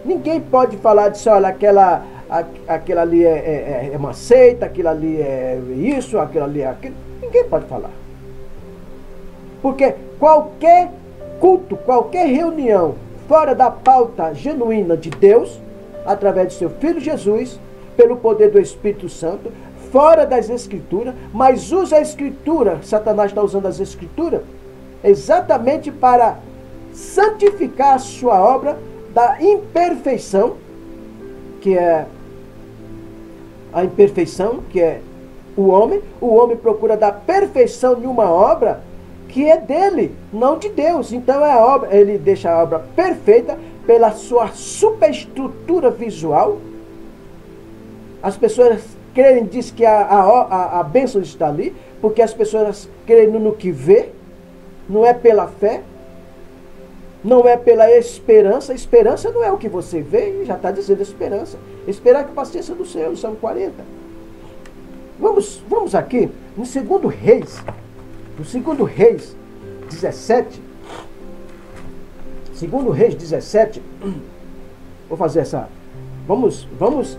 Ninguém pode falar disso, olha, aquela ali é uma seita, aquilo ali é isso, aquilo ali é aquilo. Ninguém pode falar. Porque qualquer culto, qualquer reunião fora da pauta genuína de Deus, através de seu Filho Jesus, pelo poder do Espírito Santo, fora das Escrituras, mas usa a Escritura, Satanás está usando as Escrituras, exatamente para santificar a sua obra da imperfeição, que é a imperfeição, que é o homem procura dar perfeição em uma obra que é dele, não de Deus. Então ele deixa a obra perfeita pela sua superestrutura visual. As pessoas creem, diz que a bênção está ali, porque as pessoas creem no que vê, não é pela fé, não é pela esperança. Esperança não é o que você vê, já está dizendo esperança. Esperar que a paciência do Senhor, Salmo 40. Vamos aqui, no 2 Reis, no 2 Reis 17, 2 Reis 17, vou fazer essa, vamos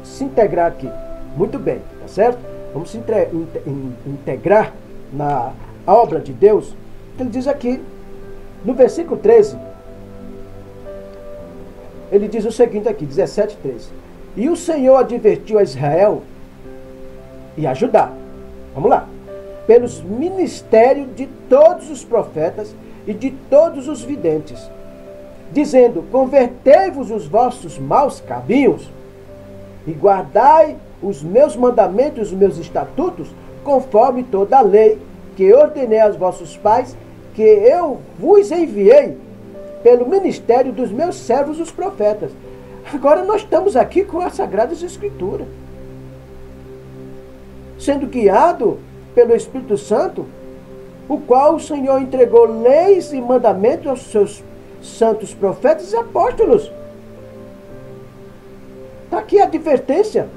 se integrar aqui, muito bem, tá certo? Vamos se integrar na obra de Deus. Ele diz aqui, no versículo 13, ele diz o seguinte aqui, 17, 13. E o Senhor advertiu a Israel e a Judá, vamos lá, pelos ministérios de todos os profetas e de todos os videntes, dizendo: convertei-vos os vossos maus caminhos e guardai os meus mandamentos, os meus estatutos, conforme toda a lei que ordenei aos vossos pais, que eu vos enviei pelo ministério dos meus servos, os profetas. Agora nós estamos aqui com as Sagradas Escrituras, sendo guiado pelo Espírito Santo, o qual o Senhor entregou leis e mandamentos aos seus santos profetas e apóstolos. Está aqui a advertência,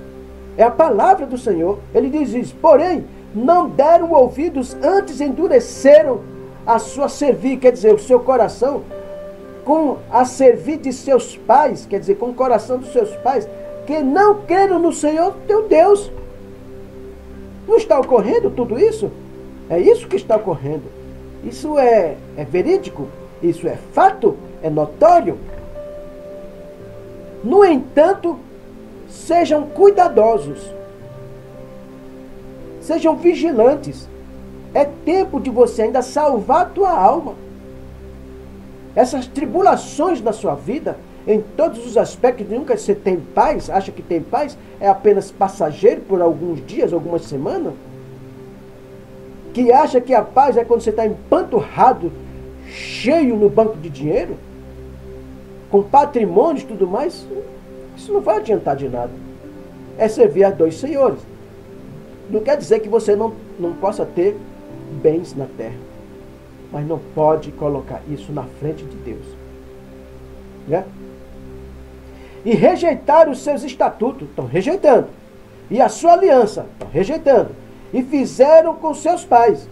é a palavra do Senhor. Ele diz isso: porém, não deram ouvidos, antes endureceram a sua cerviz, quer dizer, o seu coração, com a cerviz de seus pais, quer dizer, com o coração dos seus pais, que não creram no Senhor teu Deus. Não está ocorrendo tudo isso? É isso que está ocorrendo. Isso é verídico, isso é fato, é notório. No entanto, Sejam cuidadosos. Sejam vigilantes. É tempo de você ainda salvar a tua alma. Essas tribulações na sua vida, em todos os aspectos, nunca você tem paz, acha que tem paz, é apenas passageiro por alguns dias, algumas semanas. Que acha que a paz é quando você está empanturrado, cheio no banco de dinheiro, com patrimônios e tudo mais. Isso não vai adiantar de nada. É servir a dois senhores. Não quer dizer que você não possa ter bens na terra, mas não pode colocar isso na frente de Deus, né? E rejeitar os seus estatutos, estão rejeitando, e a sua aliança, estão rejeitando, e fizeram com seus pais,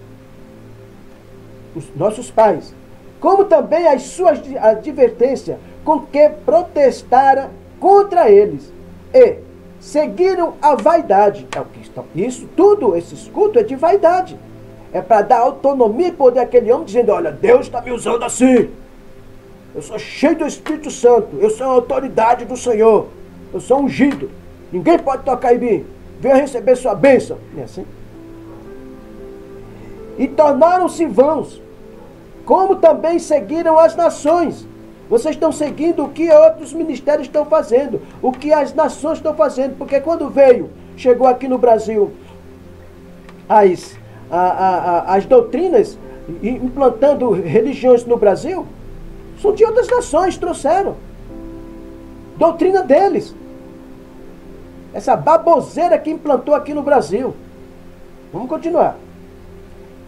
os nossos pais, como também as suas advertências, com que protestaram contra eles, e seguiram a vaidade. É o que estão. Isso tudo, esse culto é de vaidade. É para dar autonomia e poder àquele homem, dizendo: olha, Deus está me usando assim. Eu sou cheio do Espírito Santo. Eu sou a autoridade do Senhor. Eu sou ungido. Ninguém pode tocar em mim. Venha receber sua bênção. Não é assim? E tornaram-se vãos, como também seguiram as nações. Vocês estão seguindo o que outros ministérios estão fazendo, o que as nações estão fazendo. Porque quando chegou aqui no Brasil as doutrinas, implantando religiões no Brasil, são de outras nações, trouxeram. Doutrina deles. Essa baboseira que implantou aqui no Brasil. Vamos continuar.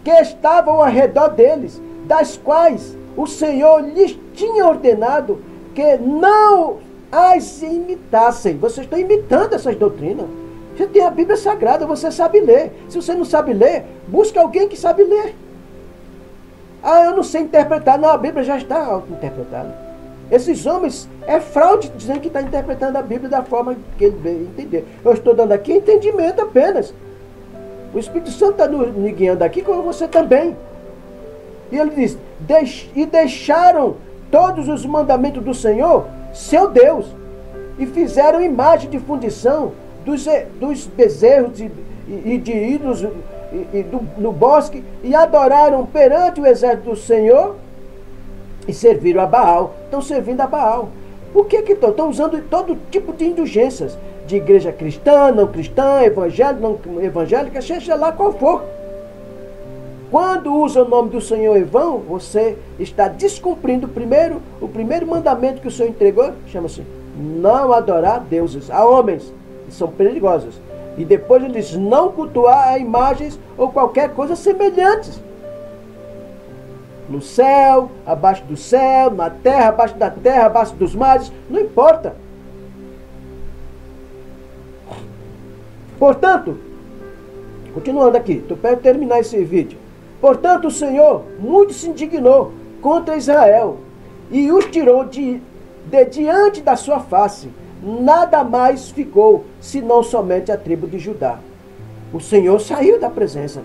Que estavam ao redor deles, das quais o Senhor lhes tinha ordenado que não as imitassem. Vocês estão imitando essas doutrinas. Você tem a Bíblia Sagrada, você sabe ler. Se você não sabe ler, busca alguém que sabe ler. Ah, eu não sei interpretar. Não, a Bíblia já está interpretada. Esses homens, é fraude dizendo que está interpretando a Bíblia da forma que ele veio entender. Eu estou dando aqui entendimento apenas. O Espírito Santo está me guiando aqui, como você também. E ele diz: e deixaram todos os mandamentos do Senhor, seu Deus, e fizeram imagem de fundição dos bezerros e de ídolos no bosque, e adoraram perante o exército do Senhor, e serviram a Baal. Estão servindo a Baal. Por que estão usando todo tipo de indulgências, de igreja cristã, não cristã, evangélica, não evangélica, seja lá qual for. Quando usa o nome do Senhor em vão, você está descumprindo o primeiro mandamento que o Senhor entregou, chama-se não adorar deuses, a homens, que são perigosos. E depois ele diz: não cultuar a imagens ou qualquer coisa semelhantes. No céu, abaixo do céu, na terra, abaixo da terra, abaixo dos mares, não importa. Portanto, continuando aqui, estou perto de terminar esse vídeo. Portanto, o Senhor muito se indignou contra Israel e os tirou de diante da sua face. Nada mais ficou, senão somente a tribo de Judá. O Senhor saiu da presença.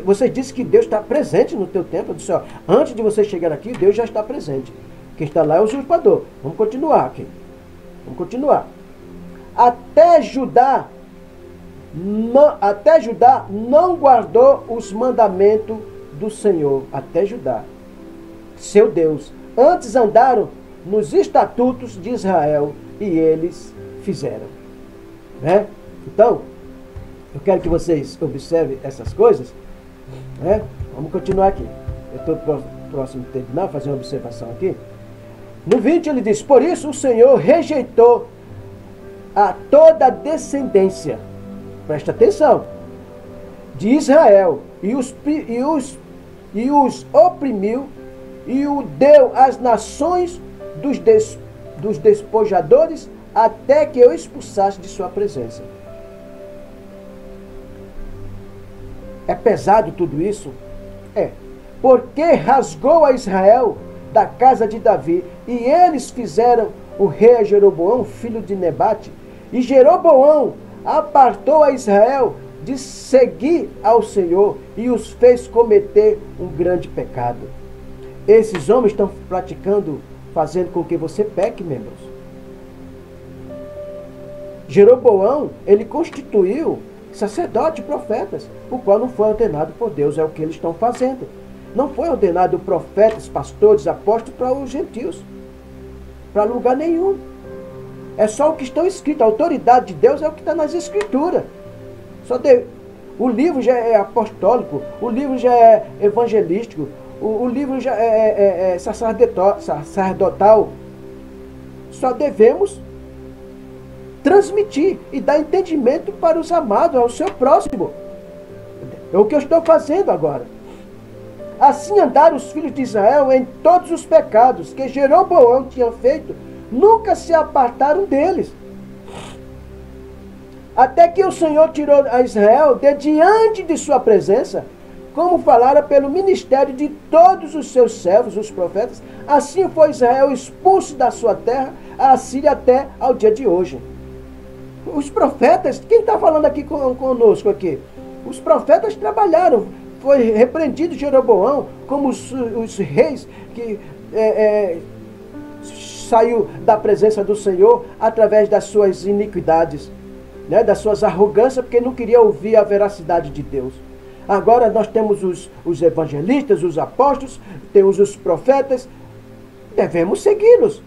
Você disse que Deus está presente no teu templo. Eu disse: ó, antes de você chegar aqui, Deus já está presente. Quem está lá é o usurpador. Vamos continuar aqui. Vamos continuar. Até Judá não guardou os mandamentos do Senhor. Até Judá, seu Deus. Antes andaram nos estatutos de Israel, e eles fizeram. Né? Então, eu quero que vocês observem essas coisas. Né? Vamos continuar aqui. Eu estou próximo de terminar, fazer uma observação aqui. No 20 ele diz: por isso o Senhor rejeitou a toda a descendência, presta atenção, de Israel, e os oprimiu, e o deu às nações dos despojadores, até que eu expulsasse de sua presença. É pesado tudo isso? É. Porque rasgou a Israel da casa de Davi, e eles fizeram o rei Jeroboão, filho de Nebate, e Jeroboão apartou a Israel de seguir ao Senhor e os fez cometer um grande pecado. Esses homens estão praticando, fazendo com que você peque, membros. Jeroboão, ele constituiu sacerdotes e profetas, o qual não foi ordenado por Deus, é o que eles estão fazendo. Não foi ordenado profetas, pastores, apóstolos para os gentios, para lugar nenhum. É só o que está escrito, a autoridade de Deus é o que está nas escrituras. O livro já é apostólico, o livro já é evangelístico, o livro já é sacerdotal. Só devemos transmitir e dar entendimento para os amados, ao seu próximo. É o que eu estou fazendo agora. Assim andaram os filhos de Israel em todos os pecados que Jeroboão tinha feito, nunca se apartaram deles. Até que o Senhor tirou a Israel de diante de sua presença, como falara pelo ministério de todos os seus servos, os profetas. Assim foi Israel expulso da sua terra, a Síria, até ao dia de hoje. Os profetas, quem está falando aqui conosco aqui? Os profetas trabalharam, foi repreendido Jeroboão, como os reis que saiu da presença do Senhor através das suas iniquidades, né, das suas arrogâncias, porque não queria ouvir a veracidade de Deus. Agora nós temos os evangelistas, os apóstolos, temos os profetas, devemos segui-los.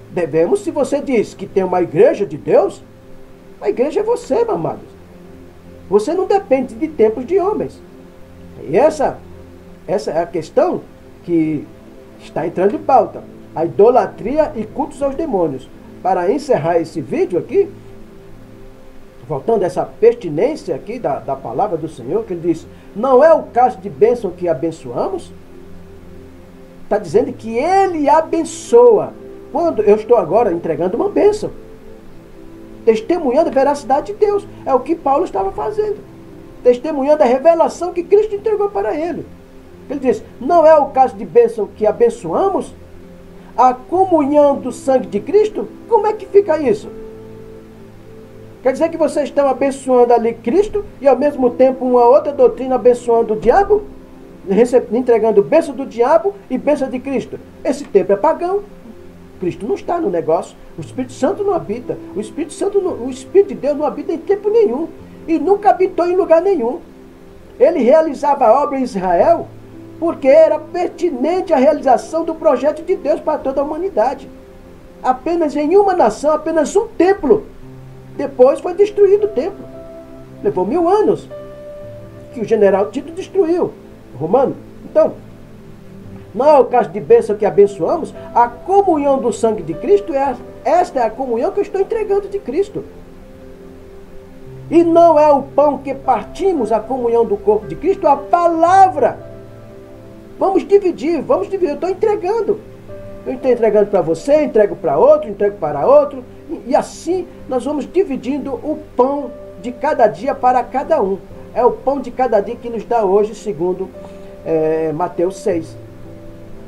Devemos, se você diz que tem uma igreja de Deus, a igreja é você, meu amado. Você não depende de tempos de homens. E essa é a questão que está entrando em pauta. A idolatria e cultos aos demônios. Para encerrar esse vídeo aqui, voltando a essa pertinência aqui da palavra do Senhor, que ele diz, não é o caso de bênção que abençoamos? Está dizendo que ele abençoa. Quando eu estou agora entregando uma bênção, testemunhando a veracidade de Deus. É o que Paulo estava fazendo. Testemunhando a revelação que Cristo entregou para ele. Ele diz, não é o caso de bênção que abençoamos? A comunhão do sangue de Cristo? Como é que fica isso? Quer dizer que vocês estão abençoando ali Cristo e ao mesmo tempo uma outra doutrina abençoando o diabo? Entregando bênção do diabo e bênção de Cristo. Esse tempo é pagão. Cristo não está no negócio. O Espírito Santo não habita. O Espírito de Deus não habita em tempo nenhum. E nunca habitou em lugar nenhum. Ele realizava a obra em Israel porque era pertinente à realização do projeto de Deus para toda a humanidade. Apenas em uma nação, apenas um templo. Depois foi destruído o templo. Levou 1000 anos que o general Tito destruiu o romano. Então, não é o caso de bênção que abençoamos. A comunhão do sangue de Cristo, esta é a comunhão que eu estou entregando de Cristo. E não é o pão que partimos, a comunhão do corpo de Cristo, a palavra. Vamos dividir. Eu estou entregando. Eu estou entregando para você, entrego para outro, entrego para outro. E assim nós vamos dividindo o pão de cada dia para cada um. É o pão de cada dia que nos dá hoje, segundo Mateus 6.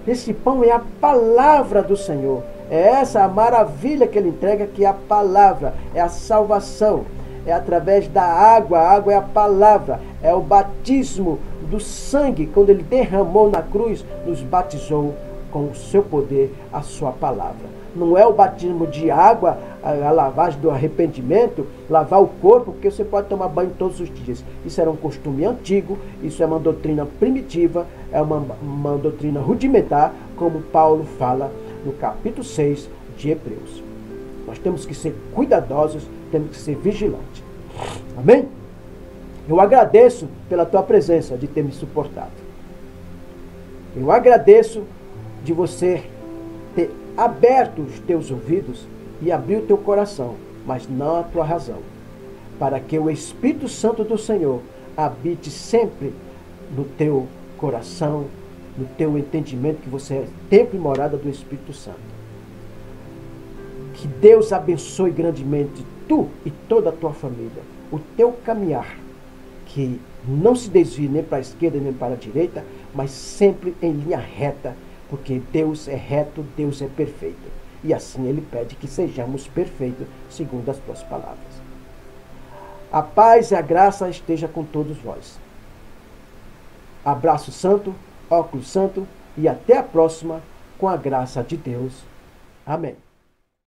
Esse pão é a palavra do Senhor. É essa a maravilha que ele entrega, que é a palavra, é a salvação. É através da água, a água é a palavra, é o batismo do sangue, quando ele derramou na cruz, nos batizou com o seu poder, a sua palavra. Não é o batismo de água, a lavagem do arrependimento, lavar o corpo, porque você pode tomar banho todos os dias. Isso era um costume antigo, isso é uma doutrina primitiva, é uma doutrina rudimentar, como Paulo fala no capítulo 6 de Hebreus. Nós temos que ser cuidadosos, temos que ser vigilantes. Amém? Eu agradeço pela tua presença, de ter me suportado. Eu agradeço de você ter aberto os teus ouvidos e abrir o teu coração, mas não a tua razão, para que o Espírito Santo do Senhor habite sempre no teu coração, no teu entendimento, que você é templo e morada do Espírito Santo. Que Deus abençoe grandemente tu e toda a tua família, o teu caminhar, que não se desvie nem para a esquerda nem para a direita, mas sempre em linha reta, porque Deus é reto, Deus é perfeito. E assim Ele pede que sejamos perfeitos, segundo as tuas palavras. A paz e a graça esteja com todos vós. Abraço santo, óculos santo, e até a próxima, com a graça de Deus. Amém.